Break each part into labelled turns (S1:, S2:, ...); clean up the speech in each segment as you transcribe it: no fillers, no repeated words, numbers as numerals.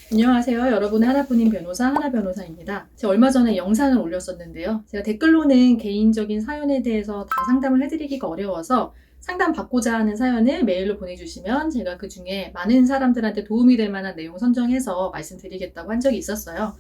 S1: 안녕하세요. 여러분의 하나뿐인 변호사 하나변호사입니다. 제가 얼마 전에 영상을 올렸었는데요. 제가 댓글로는 개인적인 사연에 대해서 다 상담을 해드리기가 어려워서 상담 받고자 하는 사연을 메일로 보내주시면 제가 그 중에 많은 사람들한테 도움이 될 만한 내용 선정해서 말씀드리겠다고 한 적이 있었어요.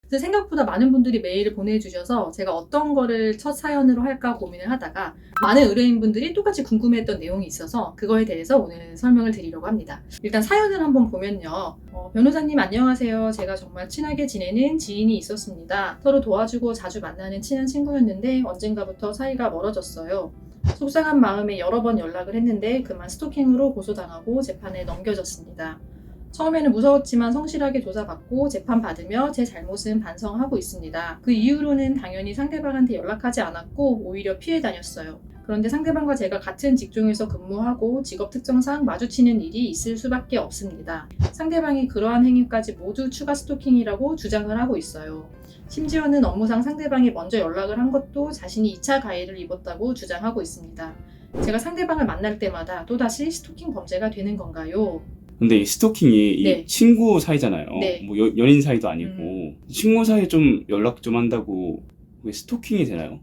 S1: 그래서 생각보다 많은 분들이 메일을 보내주셔서 제가 어떤 거를 첫 사연으로 할까 고민을 하다가 많은 의뢰인분들이 똑같이 궁금해했던 내용이 있어서 그거에 대해서 오늘 설명을 드리려고 합니다. 일단 사연을 한번 보면요. 변호사님 안녕하세요. 제가 정말 친하게 지내는 지인이 있었습니다. 서로 도와주고 자주 만나는 친한 친구였는데 언젠가부터 사이가 멀어졌어요. 속상한 마음에 여러 번 연락을 했는데 그만 스토킹으로 고소당하고 재판에 넘겨졌습니다. 처음에는 무서웠지만 성실하게 조사받고 재판받으며 제 잘못은 반성하고 있습니다. 그 이후로는 당연히 상대방한테 연락하지 않았고 오히려 피해 다녔어요. 그런데 상대방과 제가 같은 직종에서 근무하고 직업 특성상 마주치는 일이 있을 수밖에 없습니다. 상대방이 그러한 행위까지 모두 추가 스토킹이라고 주장을 하고 있어요. 심지어는 업무상 상대방이 먼저 연락을 한 것도 자신이 2차 가해를 입었다고 주장하고 있습니다. 제가 상대방을 만날 때마다 또다시 스토킹 범죄가 되는 건가요?
S2: 근데 이 스토킹이
S1: 네.
S2: 이 친구 사이잖아요.
S1: 네.
S2: 뭐 연인 사이도 아니고 친구 사이에 좀 연락 좀 한다고 그게 스토킹이 되나요?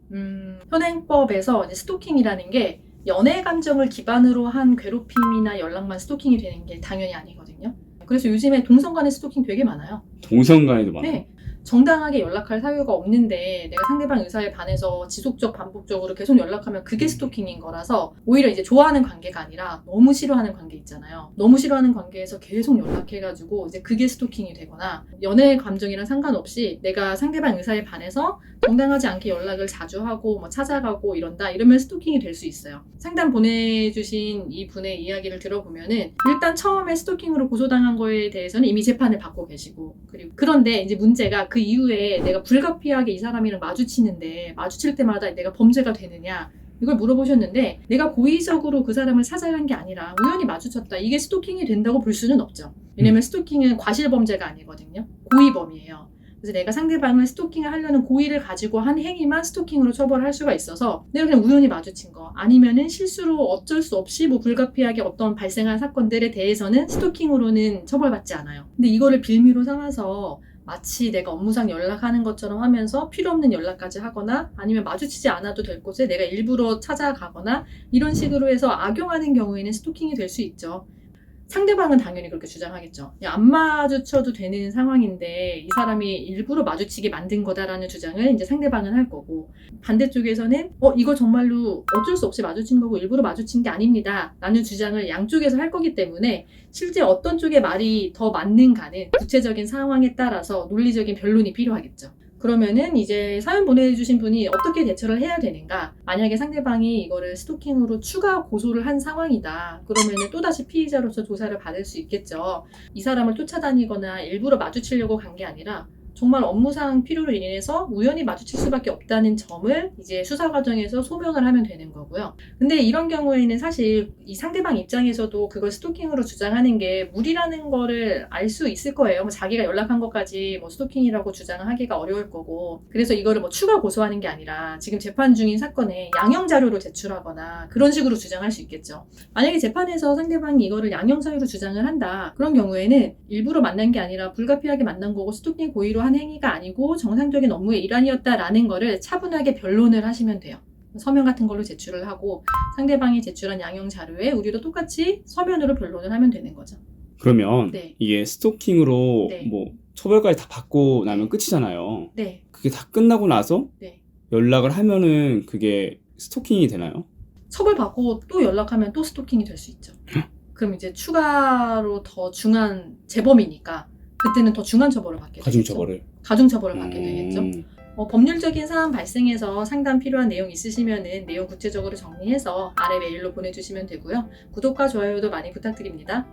S1: 현행법에서 이제 스토킹이라는 게 연애 감정을 기반으로 한 괴롭힘이나 연락만 스토킹이 되는 게 당연히 아니거든요. 그래서 요즘에 동성 간의 스토킹 되게 많아요.
S2: 동성 간에도 많아요.
S1: 네. 정당하게 연락할 사유가 없는데 내가 상대방 의사에 반해서 지속적 반복적으로 계속 연락하면 그게 스토킹인 거라서 오히려 이제 좋아하는 관계가 아니라 너무 싫어하는 관계 있잖아요. 너무 싫어하는 관계에서 계속 연락해가지고 이제 그게 스토킹이 되거나 연애 감정이랑 상관없이 내가 상대방 의사에 반해서 정당하지 않게 연락을 자주 하고 뭐 찾아가고 이러면 스토킹이 될 수 있어요. 상담 보내주신 이 분의 이야기를 들어보면은 일단 처음에 스토킹으로 고소당한 거에 대해서는 이미 재판을 받고 계시고 그런데 이제 문제가 그 이후에 내가 불가피하게 이 사람이랑 마주칠 때마다 내가 범죄가 되느냐 이걸 물어보셨는데 내가 고의적으로 그 사람을 찾아간 게 아니라 우연히 마주쳤다. 이게 스토킹이 된다고 볼 수는 없죠. 왜냐면 스토킹은 과실범죄가 아니거든요. 고의범이에요. 그래서 내가 상대방을 스토킹을 하려는 고의를 가지고 한 행위만 스토킹으로 처벌할 수가 있어서 내가 그냥 우연히 마주친 거 아니면은 실수로 어쩔 수 없이 뭐 불가피하게 어떤 발생한 사건들에 대해서는 스토킹으로는 처벌받지 않아요. 근데 이거를 빌미로 삼아서 마치 내가 업무상 연락하는 것처럼 하면서 필요 없는 연락까지 하거나 아니면 마주치지 않아도 될 곳에 내가 일부러 찾아가거나 이런 식으로 해서 악용하는 경우에는 스토킹이 될 수 있죠. 상대방은 당연히 그렇게 주장하겠죠. 안 마주쳐도 되는 상황인데 이 사람이 일부러 마주치게 만든 거다라는 주장을 이제 상대방은 할 거고 반대쪽에서는 이거 정말로 어쩔 수 없이 마주친 거고 일부러 마주친 게 아닙니다 라는 주장을 양쪽에서 할 거기 때문에 실제 어떤 쪽의 말이 더 맞는가는 구체적인 상황에 따라서 논리적인 변론이 필요하겠죠. 그러면은 이제 사연 보내주신 분이 어떻게 대처를 해야 되는가? 만약에 상대방이 이거를 스토킹으로 추가 고소를 한 상황이다. 그러면은 또다시 피의자로서 조사를 받을 수 있겠죠. 이 사람을 쫓아다니거나 일부러 마주치려고 간 게 아니라 정말 업무상 필요로 인해서 우연히 마주칠 수밖에 없다는 점을 이제 수사 과정에서 소명을 하면 되는 거고요. 근데 이런 경우에는 사실 이 상대방 입장에서도 그걸 스토킹으로 주장하는 게 무리라는 거를 알 수 있을 거예요. 뭐 자기가 연락한 것까지 뭐 스토킹이라고 주장을 하기가 어려울 거고. 그래서 이거를 뭐 추가 고소하는 게 아니라 지금 재판 중인 사건에 양형 자료를 제출하거나 그런 식으로 주장할 수 있겠죠. 만약에 재판에서 상대방이 이거를 양형 사유로 주장을 한다. 그런 경우에는 일부러 만난 게 아니라 불가피하게 만난 거고 스토킹 고의로 한 행위가 아니고 정상적인 업무의 일환이었다라는 거를 차분하게 변론을 하시면 돼요. 서면 같은 걸로 제출을 하고 상대방이 제출한 양형 자료에 우리도 똑같이 서면으로 변론을 하면 되는 거죠.
S2: 그러면
S1: 네.
S2: 이게 스토킹으로
S1: 네.
S2: 뭐 처벌까지 다 받고 나면 끝이잖아요.
S1: 네.
S2: 그게 다 끝나고 나서
S1: 네.
S2: 연락을 하면은 그게 스토킹이 되나요?
S1: 처벌받고 또 연락하면 또 스토킹이 될 수 있죠. 그럼 이제 추가로 더 중한 재범이니까 그때는 더 중한 처벌을 받게 되겠죠.
S2: 가중처벌을.
S1: 가중처벌을 받게 되겠죠. 법률적인 사안 발생해서 상담 필요한 내용 있으시면은 내용 구체적으로 정리해서 아래 메일로 보내주시면 되고요. 구독과 좋아요도 많이 부탁드립니다.